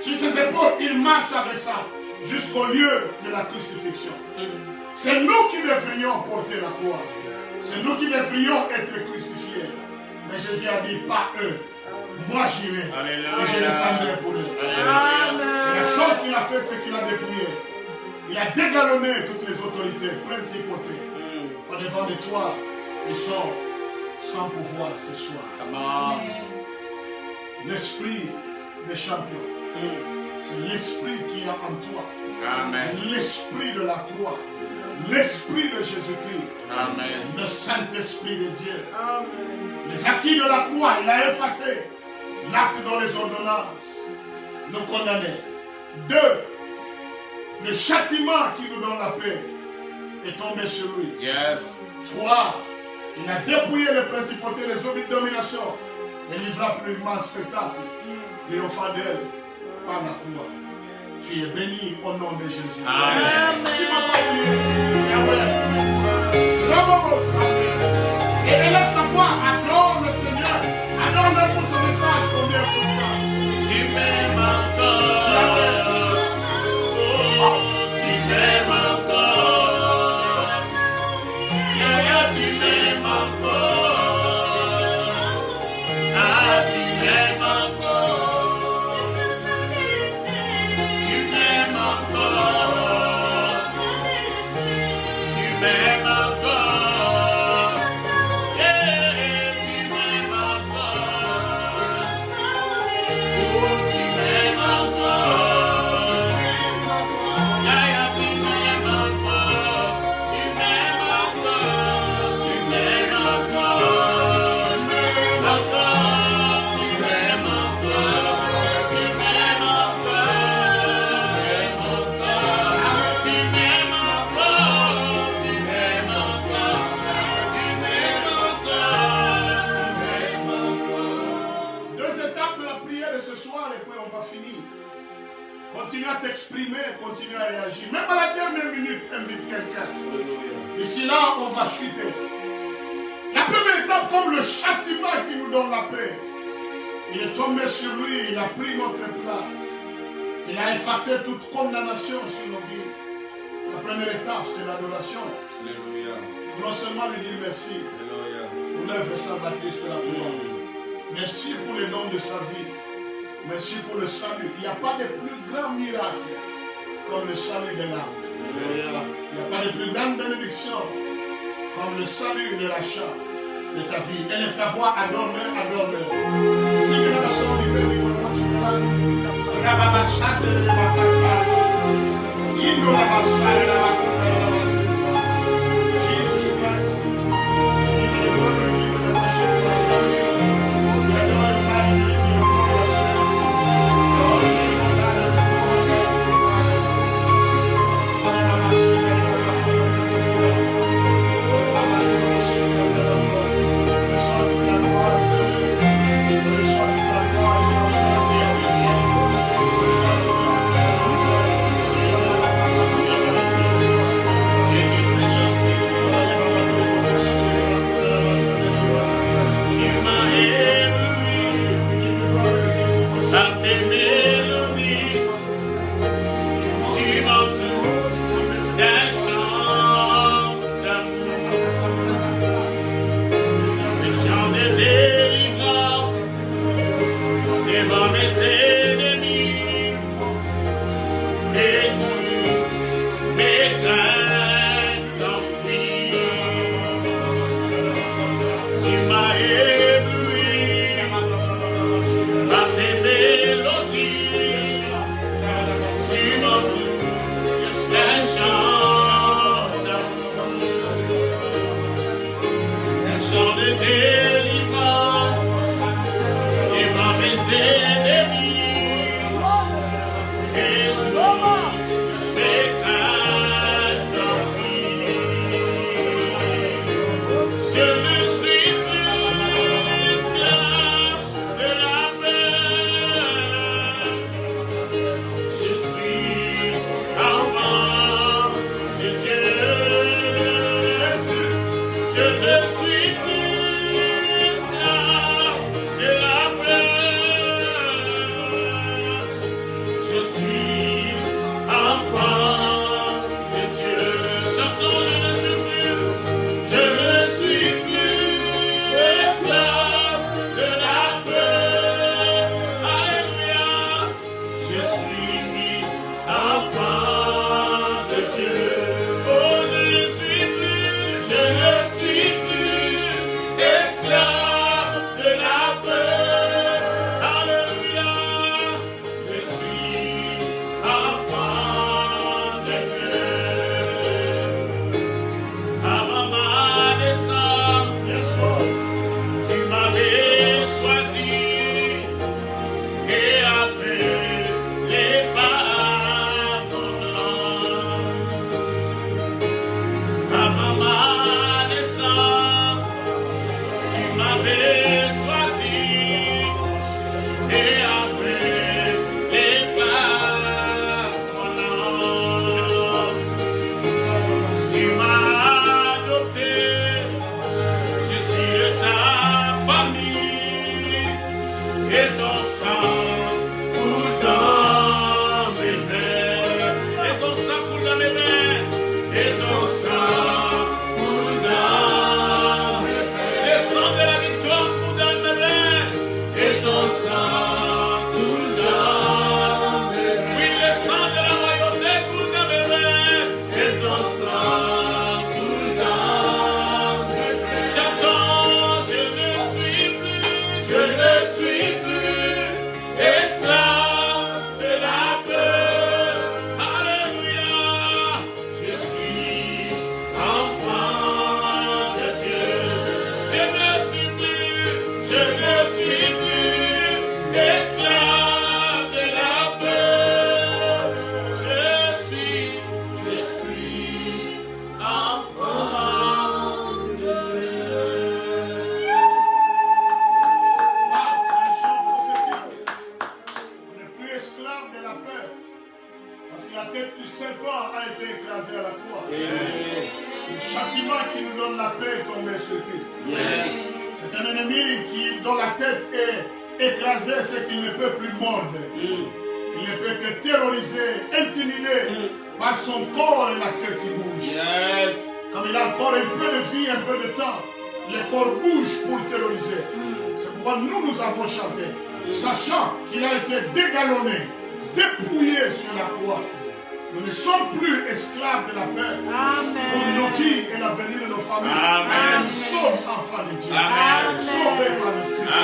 Sur ses épaules, il marche avec ça jusqu'au lieu de la crucifixion. C'est nous qui devrions porter la croix. C'est nous qui devrions être crucifiés. Mais Jésus a dit, pas eux. Moi j'irai et je descendrai pour eux. Et la chose qu'il a faite, c'est qu'il a dépouillé. Il a dégalonné toutes les autorités, principautés. Au devant de toi, ils sont sans pouvoir ce soir. L'esprit des champions, c'est l'esprit qui est en toi. L'esprit de la croix, l'esprit de Jésus-Christ, le Saint-Esprit de Dieu. Les acquis de la croix, il a effacé l'acte dans les ordonnances, nous condamnait. 2, le châtiment qui nous donne la paix est tombé sur lui. 3, il a dépouillé les principautés, les hommes de domination et livra publiquement un spectacle triomphant d'elle par la croix. Tu es béni au nom de Jésus. Amen. Tu ne m'as pas oublié. Et élève ta voix, adore le Seigneur. Adore-le pour ce message combien pour ça. Tu m'aimes encore. Tu m'aimes encore. Yaya, tu m'aimes encore. Ah, tu m'aimes encore. Tu m'aimes encore. Tu m'aimes encore. Yeah, tu m'aimes encore. Oh, tu m'aimes encore. Yaya, tu m'aimes encore. Tu m'aimes encore. Tu m'aimes encore. Tu m'aimes encore. Tu m'aimes encore. Tu m'aimes encore. Tu m'aimes encore. Tu m'aimes encore. 2 étapes de la prière de ce soir et puis on va finir. Continue à t'exprimer, continue à réagir. Même à la dernière minute, invite quelqu'un. Ici là, on va chuter. La première étape, comme le châtiment qui nous donne la paix, il est tombé sur lui, il a pris notre place. Il a effacé toute condamnation sur nos vies. La première étape, c'est l'adoration. Nous voulons seulement lui dire merci pour l'œuvre salvatrice de la croix. Merci pour les dons de sa vie. Merci pour le salut. Il n'y a pas de plus grand miracle comme le salut de l'âme. Il n'y a pas de plus grande bénédiction comme le salut et le rachat de ta vie. Élève ta voix, adore-le, adore-le. Si que la nation libérée, quand tu cantes, Rababachad de Rabakata, Indo Rabachad de Rabakata, Jesus Christ, suis enfant de Dieu. Chantons, je ne suis plus esclave de la peur. Alléluia, je suis enfant de Dieu. Oh, je ne suis plus esclave de la peur. Alléluia, je suis enfant de Dieu. Avant ma naissance, tu m'avais choisi et appelé par mon nom. Avant ma naissance, tu m'avais choisi et appelé par mon nom. Tu m'as adopté, je suis de ta famille et ton sang coule dans mes veines. Et ton sang coule dans mes veines. Et ton sang coule dans mes veines. Le sang de la victoire coule dans mes veines. Et ton sang coule dans mes veines. Oui, le sang de la royauté coule dans mes veines. Et ton sang coule dans mes veines. J'entends, je ne suis plus esclave de la peur. Alléluia, je suis enfant de Dieu. Je ne suis plus esclave de la peur. Je suis enfant de Dieu. C'est un chant prophétique. On n'est plus esclave de la peur. Parce que la tête du serpent a été écrasée à la croix. Le châtiment qui nous donne la paix est tombé sur Christ. C'est un ennemi dont la tête est écrasée, c'est qu'il ne peut plus mordre. Il ne peut que terroriser, intimider par son corps et la queue qui bouge. Comme il a encore un peu de vie, un peu de temps, le corps bouge pour terroriser. C'est pourquoi nous avons chanté, sachant qu'il a été dégalonné, dépouillé sur la croix. Nous ne sommes plus esclaves de la peur pour nos filles et l'avenir de nos familles. Parce que nous sommes enfants de Dieu, sauvés par le Christ.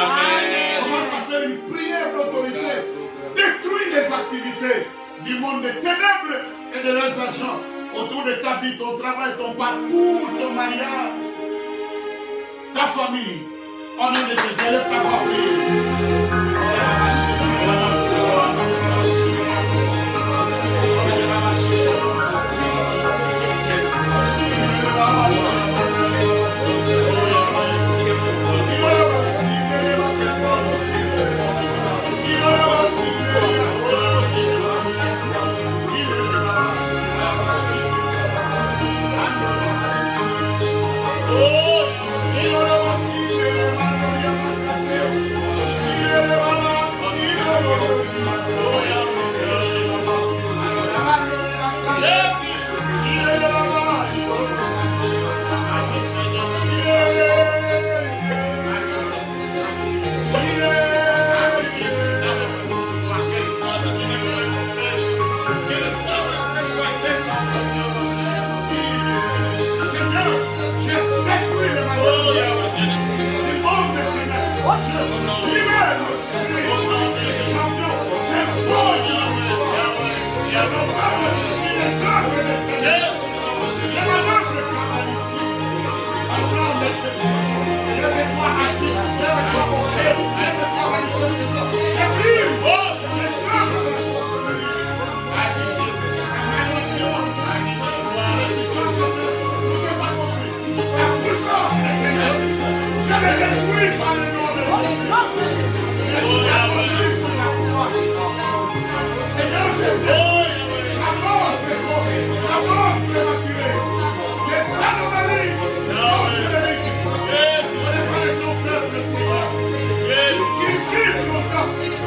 Commence à faire une prière d'autorité. Détruis les activités du monde des ténèbres et de leurs agents autour de ta vie, ton travail, ton parcours, ton mariage, ta famille. Au nom de Jésus, lève ta voix.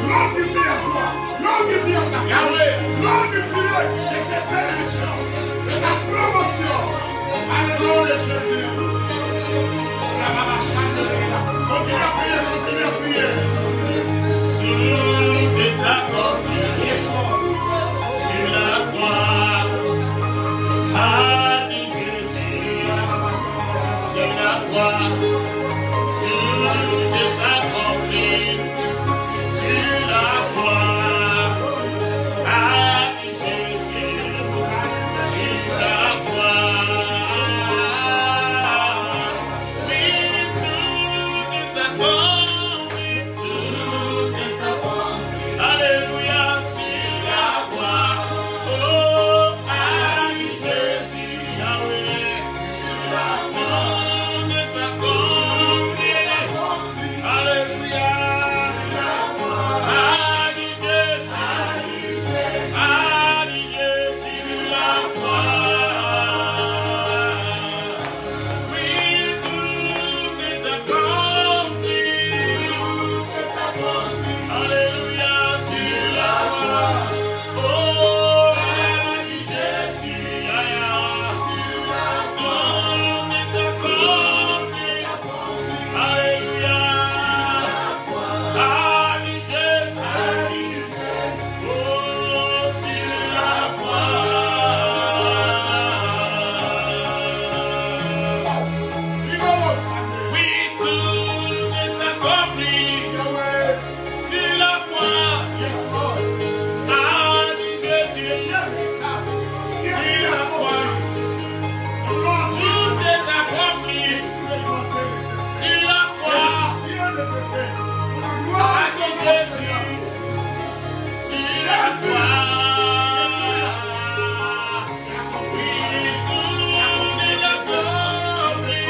Glorifie à toi. longue vie en ta famille. Longue durée de tes bénédictions, de ta promotion. Alléluia Jésus. Continue à prier, continue à prier. Tout est accompli sur la croix. Ah, dit Jésus, sur la croix. Tout est accompli sur la croix. Ah, dit Jésus, sur la croix. Oui, tout est accompli, tout est accompli. Alléluia, sur la croix. Oh, ah, dit Jésus, Yahweh, sur la croix. Tout est accompli. Alléluia. Ah, dit Jésus, ah, dit Jésus, sur la croix. Oui, tout est accompli. Alléluia, sur la croix. Oh, ah, dit Jésus, sur la croix. Tout est accompli. Alléluia. Ah, dit Jésus, oh, sur la croix. Oui, tout est accompli sur la croix. Ah, dit Jésus, sur la croix. Tout est accompli sur la croix. Ah, dit Jésus, sur la croix. Oui, tout est accompli.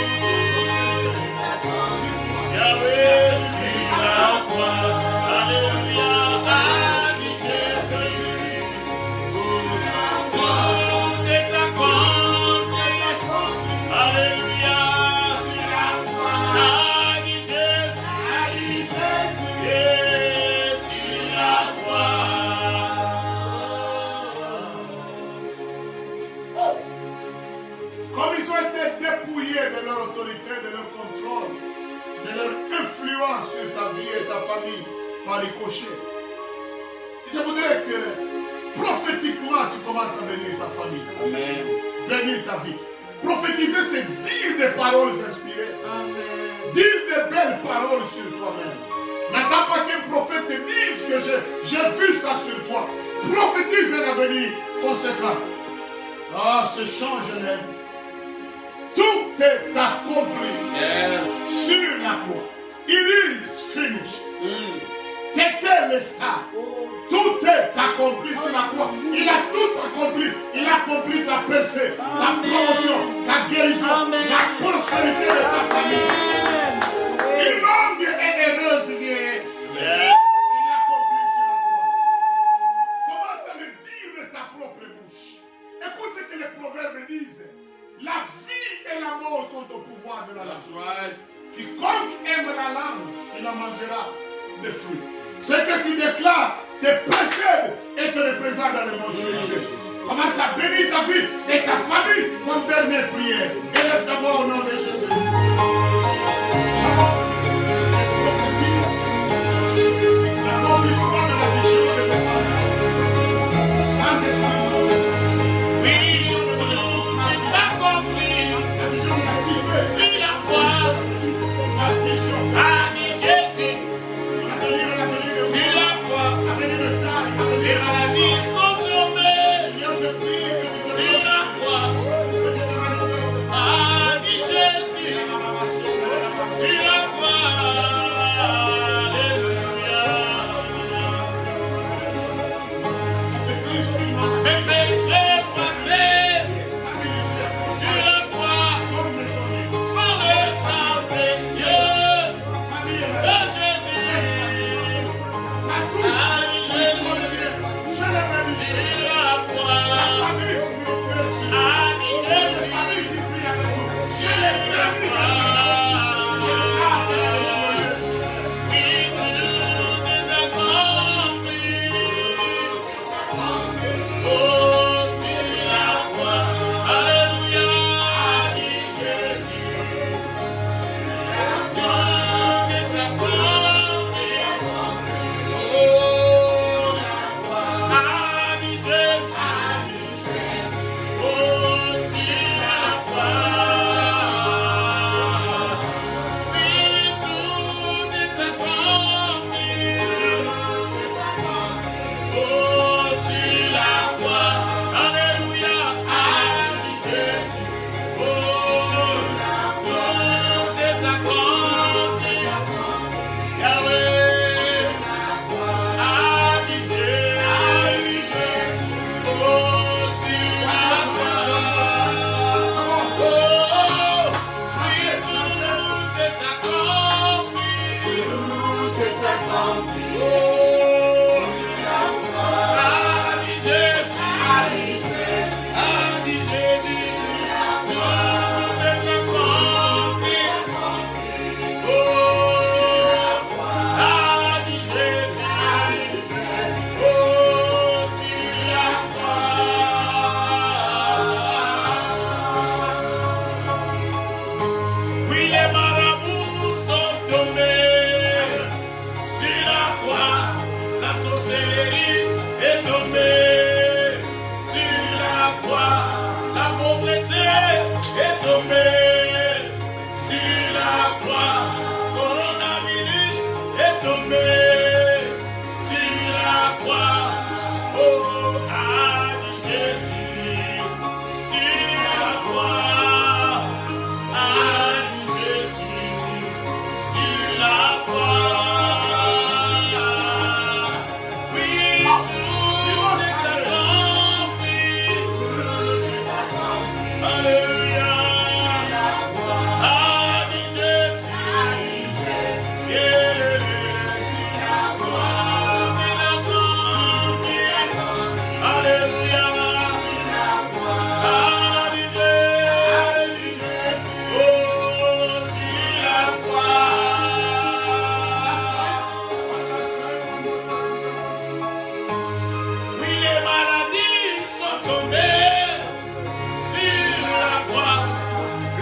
Yahweh, sur la croix. Alléluia, ah, dit Jésus. Tout est accompli. Alléluia, ah, dit Jésus. Et sur la croix. Comme ils ont été dépouillés de leur autorité, de leur contrôle, de leur influence sur ta vie et ta famille par ricochet, je voudrais que prophétiquement tu commences à bénir ta famille. Amen. Bénir ta vie. Prophétiser, c'est dire des paroles inspirées. Amen. Dire des belles paroles sur toi-même. N'attends pas qu'un prophète te dise que j'ai vu ça sur toi. Prophétise un avenir conséquent. Ah, ce change-même. Tout est accompli sur la croix. It is finished. Tetelestai. Tout est accompli sur la croix. Il a tout accompli. Il a accompli ta percée, ta promotion, ta guérison, la prospérité de ta famille. Une longue et heureuse vieillesse. Il a accompli sur la croix. Commence à le dire de ta propre bouche. Écoute ce que les proverbes disent. La vie et la mort sont au pouvoir de la langue. Quiconque aime la langue, il en mangera des fruits. Ce que tu déclares te précède et te représente dans le monde spirituel. Commence à bénir ta vie et ta famille comme dernière prière. Élève ta voix au nom de Jésus. L'accomplissement de la vision de mes enfants. Sans exclusion. Oui, c'est accompli. La vision de la cité. Sur la croix. La vision. Ah, Jésus. Sur la croix. Les maladies sont tombées. Sur la croix.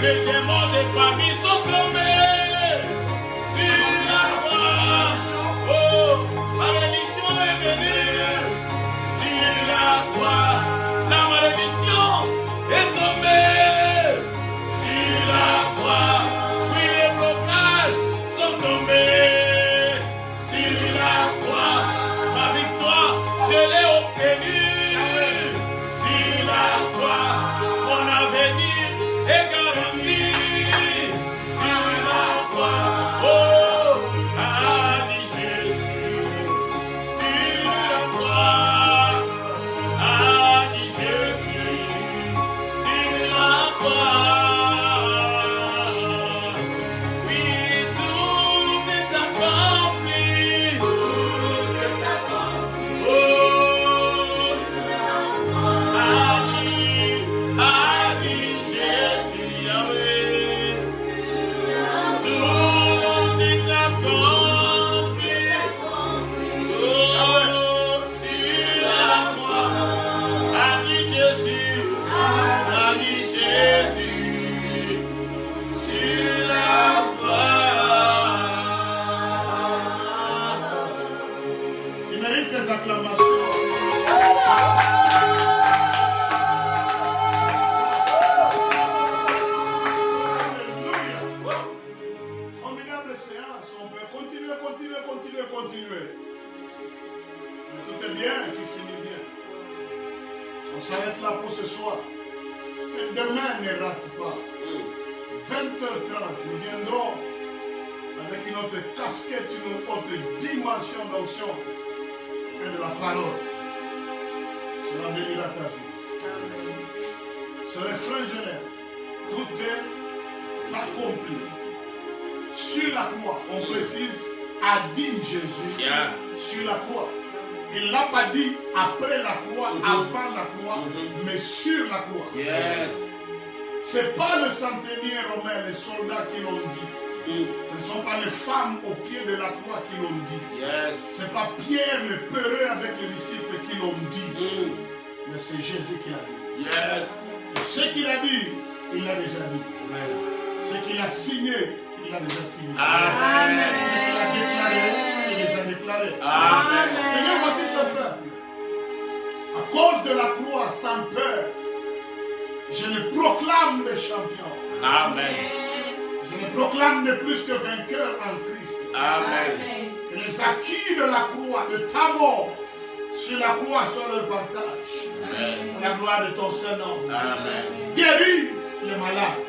Les démons des familles sont tombés sur la croix. Oh, la malédiction est venue sur la croix. La malédiction est tombée sur la croix. Oui, les blocages sont tombés sur la croix. Ma victoire, je l'ai obtenue sur la croix. Mon avenir est garanti sur la croix. Oh, a dit Jésus sur la croix. A dit Jésus sur la croix. Oui, tout est accompli. Tout est accompli. Oh, a dit Jésus, Yahweh. Tout est accompli. Oh, sur la croix. A dit Jésus, sur la croix. Il mérite les acclamations. Alléluia. Formidable séance. On peut continuer. Mais tout est bien qui finit bien. On s'arrête là pour ce soir. Et demain ne rate pas. 20h30, nous viendrons avec une autre casquette, une autre dimension d'onction et de la parole. Cela bénira ta vie. Ce refrain, je l'aime. Tout est accompli. Sur la croix, on précise, a dit Jésus sur la croix. Il ne l'a pas dit après la croix, avant la croix, mais sur la croix. Yes. Ce n'est pas le centenier romain, les soldats qui l'ont dit. Ce ne sont pas les femmes au pied de la croix qui l'ont dit. Yes. Ce n'est pas Pierre le peureux avec les disciples qui l'ont dit. Mais c'est Jésus qui l'a dit. Yes. Et ce qu'il a dit, il l'a déjà dit. Amen. Ce qu'il a signé, il l'a déjà signé. Amen. Ce qu'il a déclaré, il l'a déjà déclaré. Amen. Seigneur, voici ce peuple. À cause de la croix, sans peur, je le proclame le champion. Amen. Je le proclame de plus que vainqueur en Christ. Amen. Que les acquis de la croix, de ta mort, sur la croix soient leur partage. Amen. Pour la gloire de ton Saint-Nom. Amen. Guéris les malades.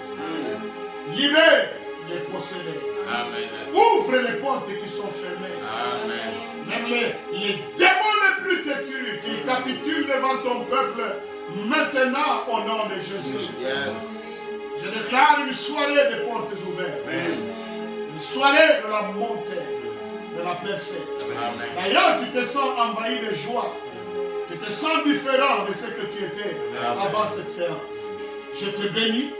Libère les possédés. Amen. Ouvre les portes qui sont fermées. Amen. Même les démons les plus têtus qui capitulent devant ton peuple, maintenant au nom de Jésus. Yes. Je déclare une soirée de portes ouvertes. Une soirée de la montée, de la percée. Amen. D'ailleurs, tu te sens envahi de joie. Tu te sens différent de ce que tu étais avant cette séance. Je te bénis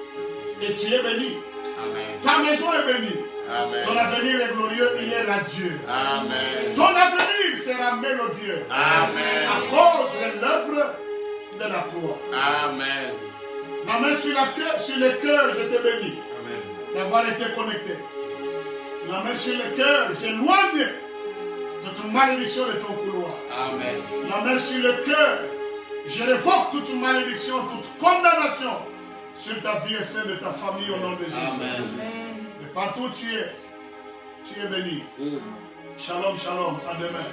et tu es béni. Amen. Ta maison est bénie. Amen. Ton avenir est glorieux, il est radieux. Amen. Ton avenir sera mélodieux. Amen. À cause de l'œuvre de la croix. Amen. La main sur le cœur, je te bénis Amen. d'avoir été connecté. La main sur le cœur, j'éloigne toute malédiction de ton couloir. Amen. La main sur le cœur, je révoque toute malédiction, toute condamnation sur ta vie et celle de ta famille au nom de Jésus. Amen. Et partout où tu es béni. Shalom, shalom, à demain.